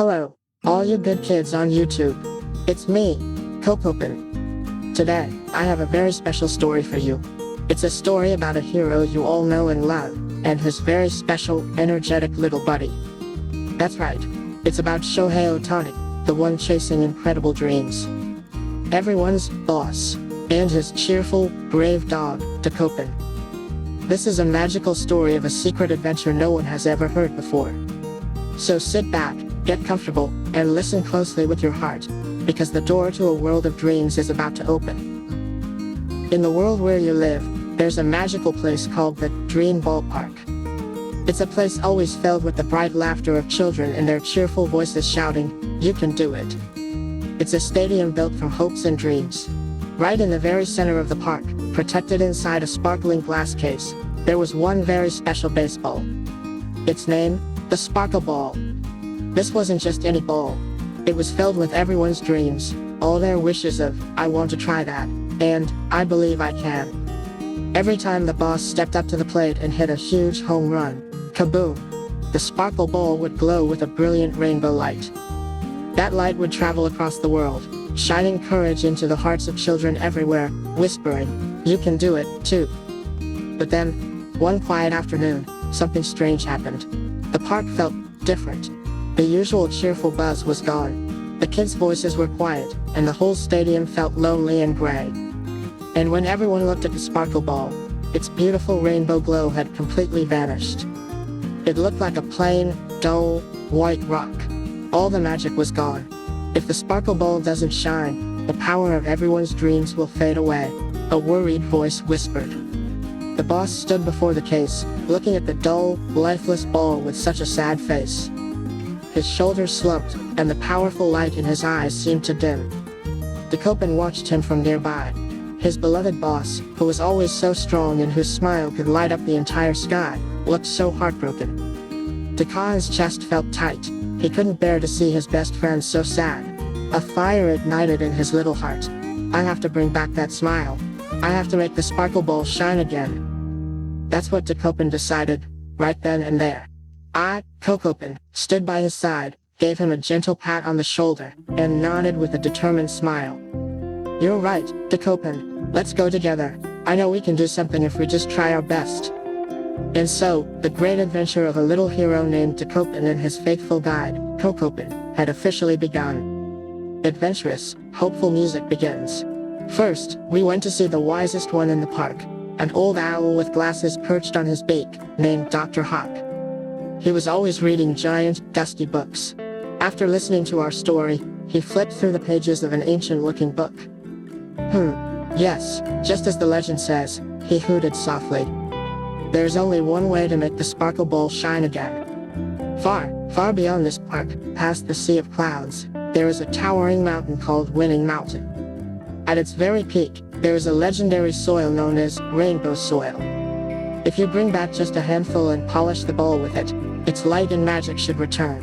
Hello, all you good kids on YouTube. It's me, Cocopin. Today, I have a very special story for you. It's a story about a hero you all know and love, and his very special, energetic little buddy. That's right, it's about Shohei Ohtani, the one chasing incredible dreams. Everyone's boss, and his cheerful, brave dog, Dekopin. This is a magical story of a secret adventure no one has ever heard before. So sit back, get comfortable, and listen closely with your heart, because the door to a world of dreams is about to open. In the world where you live, there's a magical place called the Dream Ballpark. It's a place always filled with the bright laughter of children and their cheerful voices shouting, "You can do it." It's a stadium built from hopes and dreams. Right in the very center of the park, protected inside a sparkling glass case, there was one very special baseball. Its name, the Sparkle Ball. This wasn't just any ball. It was filled with everyone's dreams, all their wishes of, "I want to try that," and, "I believe I can." Every time the boss stepped up to the plate and hit a huge home run, kaboom! The sparkle ball would glow with a brilliant rainbow light. That light would travel across the world, shining courage into the hearts of children everywhere, whispering, "You can do it, too." But then, one quiet afternoon, something strange happened. The park felt different. The usual cheerful buzz was gone. The kids' voices were quiet, and the whole stadium felt lonely and gray. And when everyone looked at the sparkle ball, its beautiful rainbow glow had completely vanished. It looked like a plain, dull, white rock. All the magic was gone. If the sparkle ball doesn't shine, the power of everyone's dreams will fade away, a worried voice whispered. The boss stood before the case, looking at the dull, lifeless ball with such a sad face. His shoulders slumped, and the powerful light in his eyes seemed to dim. Dekopin watched him from nearby. His beloved boss, who was always so strong and whose smile could light up the entire sky, looked so heartbroken. Dekopin's chest felt tight. He couldn't bear to see his best friend so sad. A fire ignited in his little heart. "I have to bring back that smile. I have to make the sparkle ball shine again." That's what Dekopin decided, right then and there. Cocopin, stood by his side, gave him a gentle pat on the shoulder, and nodded with a determined smile. "You're right, Dekopin. Let's go together. I know we can do something if we just try our best." And so, the great adventure of a little hero named Dekopin and his faithful guide, Cocopin, had officially begun. Adventurous, hopeful music begins. First, we went to see the wisest one in the park, an old owl with glasses perched on his beak, named Dr. Hawk. He was always reading giant, dusty books. After listening to our story, he flipped through the pages of an ancient-looking book. Yes, just as the legend says, he hooted softly. There's only one way to make the sparkle ball shine again. Far, far beyond this park, past the sea of clouds, there is a towering mountain called Winning Mountain. At its very peak, there is a legendary soil known as rainbow soil. If you bring back just a handful and polish the ball with it, its light and magic should return.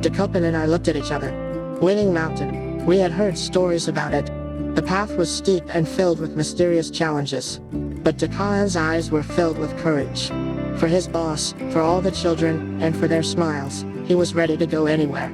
Dekopin and I looked at each other. Winning Mountain. We had heard stories about it. The path was steep and filled with mysterious challenges. But Dekopin's eyes were filled with courage. For his boss, for all the children, and for their smiles, he was ready to go anywhere.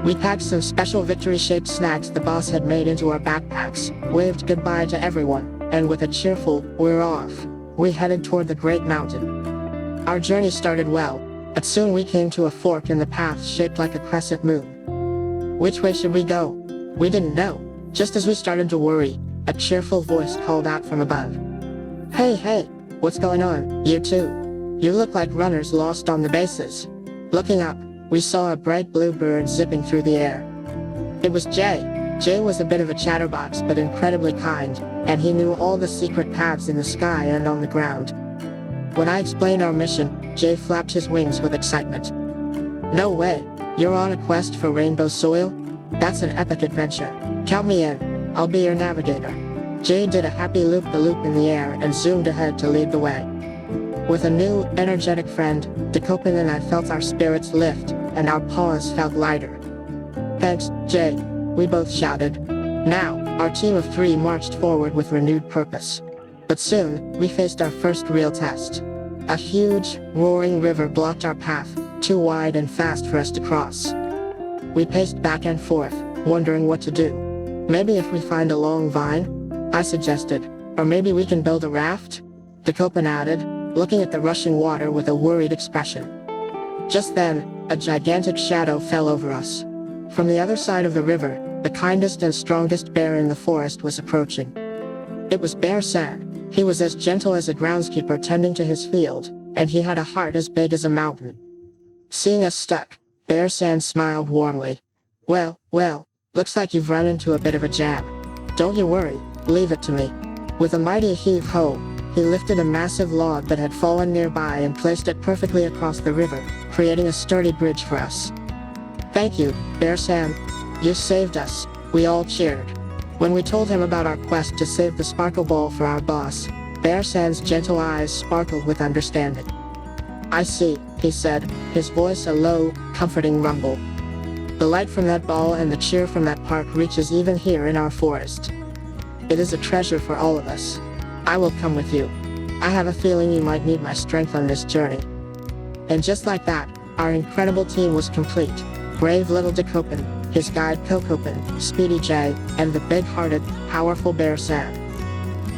We packed some special victory-shaped snacks the boss had made into our backpacks, waved goodbye to everyone, and with a cheerful, "We're off," we headed toward the great mountain. Our journey started well, but soon we came to a fork in the path shaped like a crescent moon. Which way should we go? We didn't know. Just as we started to worry, a cheerful voice called out from above. Hey, what's going on, you two? You look like runners lost on the bases." Looking up, we saw a bright blue bird zipping through the air. It was Jay. Jay was a bit of a chatterbox but incredibly kind, and he knew all the secret paths in the sky and on the ground. When I explained our mission, Jay flapped his wings with excitement. "No way! You're on a quest for rainbow soil? That's an epic adventure. Count me in. I'll be your navigator." Jay did a happy loop-the-loop in the air and zoomed ahead to lead the way. With a new, energetic friend, Dekopin and I felt our spirits lift, and our paws felt lighter. "Thanks, Jay," we both shouted. Now, our team of three marched forward with renewed purpose. But soon, we faced our first real test. A huge, roaring river blocked our path, too wide and fast for us to cross. We paced back and forth, wondering what to do. Maybe if we find a long vine? I suggested. Or maybe we can build a raft? Dekopin added, looking at the rushing water with a worried expression. Just then, a gigantic shadow fell over us. From the other side of the river, the kindest and strongest bear in the forest was approaching. It was Bear Sam. He was as gentle as a groundskeeper tending to his field, and he had a heart as big as a mountain. Seeing us stuck, Bear Sam smiled warmly. Well, looks like you've run into a bit of a jam. Don't you worry, leave it to me. With a mighty heave-ho, he lifted a massive log that had fallen nearby and placed it perfectly across the river, creating a sturdy bridge for us. Thank you, Bear Sam. You saved us, we all cheered. When we told him about our quest to save the sparkle ball for our boss, Bear Sam's gentle eyes sparkled with understanding. I see, he said, his voice a low, comforting rumble. The light from that ball and the cheer from that park reaches even here in our forest. It is a treasure for all of us. I will come with you. I have a feeling you might need my strength on this journey. And just like that, our incredible team was complete. Brave little Dekopin, his guide Cocopin, Speedy J, and the big-hearted, powerful Bear Sam.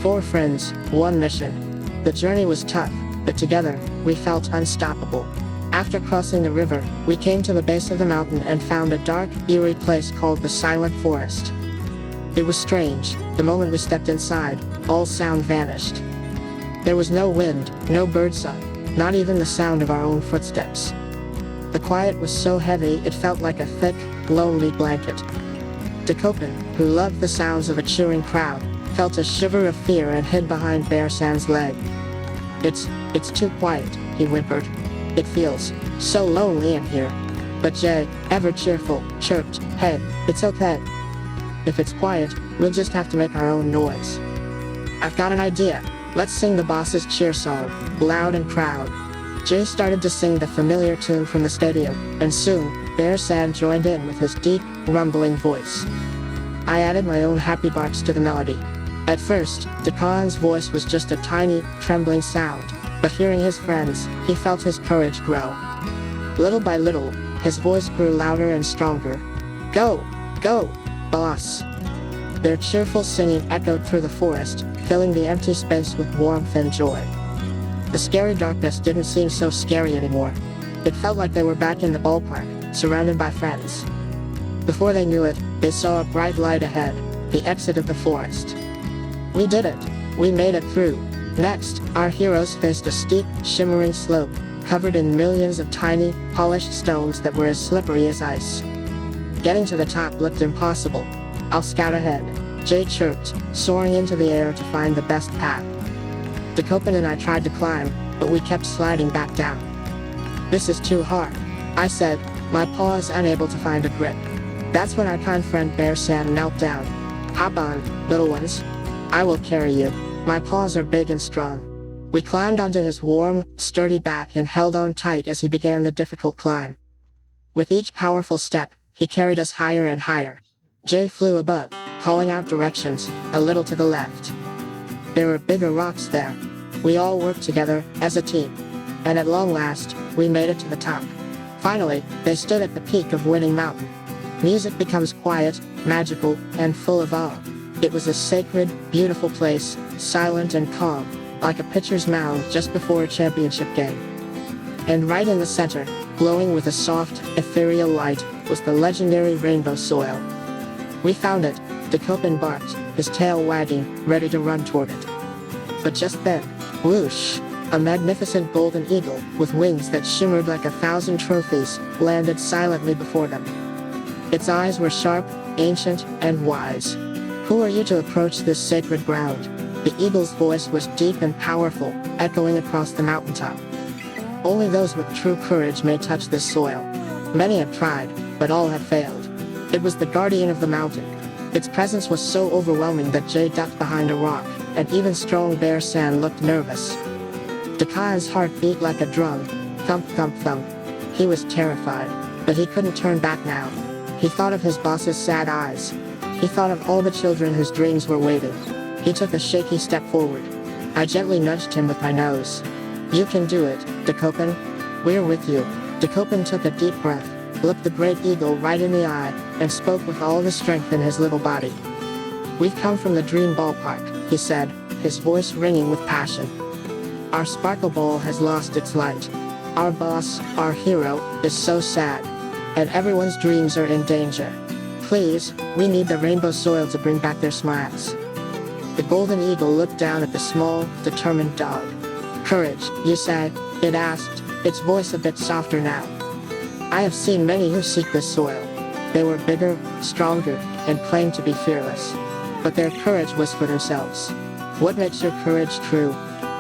4 friends, 1 mission. The journey was tough, but together, we felt unstoppable. After crossing the river, we came to the base of the mountain and found a dark, eerie place called the Silent Forest. It was strange. The moment we stepped inside, all sound vanished. There was no wind, no birdsong, not even the sound of our own footsteps. The quiet was so heavy it felt like a thick, lonely blanket. Dekopin, who loved the sounds of a cheering crowd, felt a shiver of fear and hid behind Bear Sam's leg. It's too quiet, he whimpered. It feels so lonely in here. But Jay, ever cheerful, chirped, hey, it's okay. If it's quiet, we'll just have to make our own noise. I've got an idea. Let's sing the boss's cheer song, loud and proud. Jay started to sing the familiar tune from the stadium, and soon, Bear Sam joined in with his deep, rumbling voice. I added my own happy barks to the melody. At first, Dekopun's voice was just a tiny, trembling sound, but hearing his friends, he felt his courage grow. Little by little, his voice grew louder and stronger. Go! Go! Boss! Their cheerful singing echoed through the forest, filling the empty space with warmth and joy. The scary darkness didn't seem so scary anymore. It felt like they were back in the ballpark, surrounded by friends. Before they knew it, they saw a bright light ahead, the exit of the forest. We did it! We made it through! Next, our heroes faced a steep, shimmering slope, covered in millions of tiny, polished stones that were as slippery as ice. Getting to the top looked impossible. I'll scout ahead, Jay chirped, soaring into the air to find the best path. Dekopin and I tried to climb, but we kept sliding back down. This is too hard, I said, my paws unable to find a grip. That's when our kind friend Bear Sam knelt down. Hop on, little ones. I will carry you. My paws are big and strong. We climbed onto his warm, sturdy back and held on tight as he began the difficult climb. With each powerful step, he carried us higher and higher. Jay flew above, calling out directions, a little to the left. There were bigger rocks there. We all worked together, as a team. And at long last, we made it to the top. Finally, they stood at the peak of Winning Mountain. Music becomes quiet, magical, and full of awe. It was a sacred, beautiful place, silent and calm, like a pitcher's mound just before a championship game. And right in the center, glowing with a soft, ethereal light, was the legendary rainbow soil. We found it, Dekopin barked, his tail wagging, ready to run toward it. But just then, whoosh! A magnificent golden eagle, with wings that shimmered like 1,000 trophies, landed silently before them. Its eyes were sharp, ancient, and wise. Who are you to approach this sacred ground? The eagle's voice was deep and powerful, echoing across the mountaintop. Only those with true courage may touch this soil. Many have tried, but all have failed. It was the guardian of the mountain. Its presence was so overwhelming that Jay ducked behind a rock, and even strong Bear Sam looked nervous. Dekopin's heart beat like a drum, thump thump thump. He was terrified, but he couldn't turn back now. He thought of his boss's sad eyes. He thought of all the children whose dreams were waiting. He took a shaky step forward. I gently nudged him with my nose. You can do it, Dekopin. We're with you. Dekopin took a deep breath, looked the great eagle right in the eye, and spoke with all the strength in his little body. "We've come from the dream ballpark," he said, his voice ringing with passion. "Our sparkle ball has lost its light. Our boss, our hero, is so sad. And everyone's dreams are in danger. Please, we need the rainbow soil to bring back their smiles." The golden eagle looked down at the small, determined dog. "Courage, you say?" it asked, its voice a bit softer now. "I have seen many who seek this soil. They were bigger, stronger, and claimed to be fearless. But their courage was for themselves. What makes your courage true?"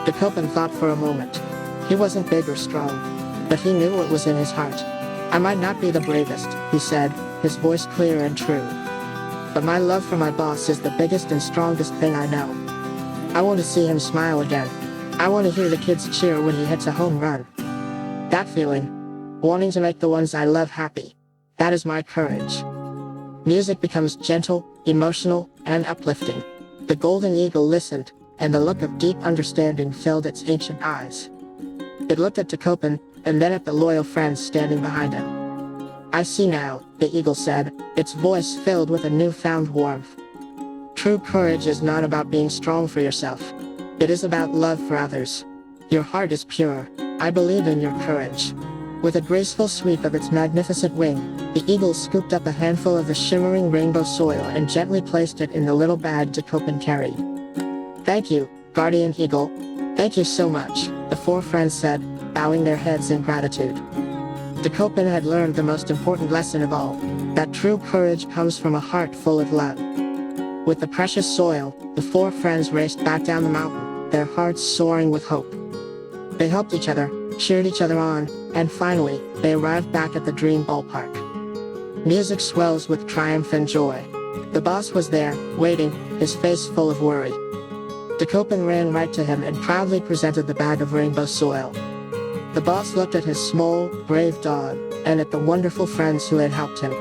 Dekopin thought for a moment. He wasn't big or strong, but he knew what was in his heart. "I might not be the bravest," he said, his voice clear and true. "But my love for my boss is the biggest and strongest thing I know. I want to see him smile again. I want to hear the kids cheer when he hits a home run. That feeling, wanting to make the ones I love happy, that is my courage." Music becomes gentle, emotional, and uplifting. The golden eagle listened, and the look of deep understanding filled its ancient eyes. It looked at Dekopin, and then at the loyal friends standing behind him. "I see now," the eagle said, its voice filled with a newfound warmth. "True courage is not about being strong for yourself. It is about love for others. Your heart is pure. I believe in your courage." With a graceful sweep of its magnificent wing, the eagle scooped up a handful of the shimmering rainbow soil and gently placed it in the little bag Dekopin carried. "Thank you, guardian eagle. Thank you so much," the four friends said, bowing their heads in gratitude. Dekopin had learned the most important lesson of all, that true courage comes from a heart full of love. With the precious soil, the four friends raced back down the mountain, their hearts soaring with hope. They helped each other, cheered each other on, and finally, they arrived back at the dream ballpark. Music swells with triumph and joy. The boss was there, waiting, his face full of worry. Dekopin ran right to him and proudly presented the bag of rainbow soil. The boss looked at his small, brave dog, and at the wonderful friends who had helped him.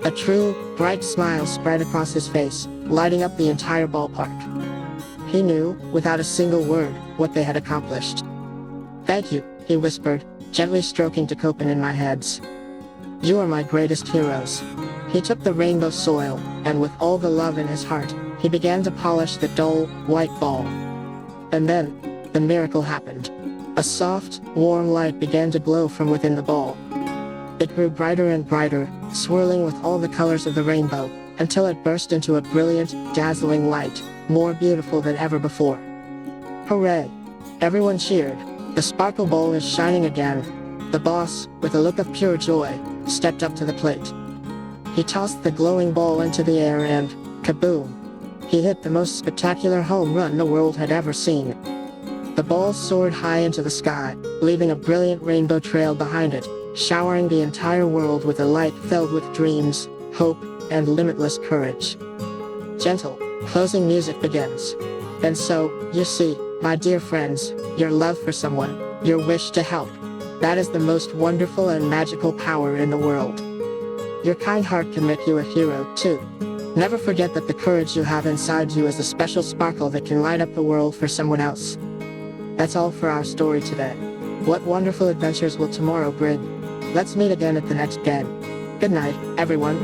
A true, bright smile spread across his face, lighting up the entire ballpark. He knew, without a single word, what they had accomplished. "Thank you," he whispered, gently stroking Dekopin in my heads. "You are my greatest heroes." He took the rainbow soil, and with all the love in his heart, he began to polish the dull, white ball. And then, the miracle happened. A soft, warm light began to glow from within the ball. It grew brighter and brighter, swirling with all the colors of the rainbow, until it burst into a brilliant, dazzling light, more beautiful than ever before. "Hooray!" Everyone cheered. "The sparkle ball is shining again." The boss, with a look of pure joy, stepped up to the plate. He tossed the glowing ball into the air and, kaboom! He hit the most spectacular home run the world had ever seen. The ball soared high into the sky, leaving a brilliant rainbow trail behind it, showering the entire world with a light filled with dreams, hope, and limitless courage. Gentle, closing music begins. And so, you see, my dear friends, your love for someone, your wish to help, that is the most wonderful and magical power in the world. Your kind heart can make you a hero, too. Never forget that the courage you have inside you is a special sparkle that can light up the world for someone else. That's all for our story today. What wonderful adventures will tomorrow bring? Let's meet again at the next game. Good night, everyone.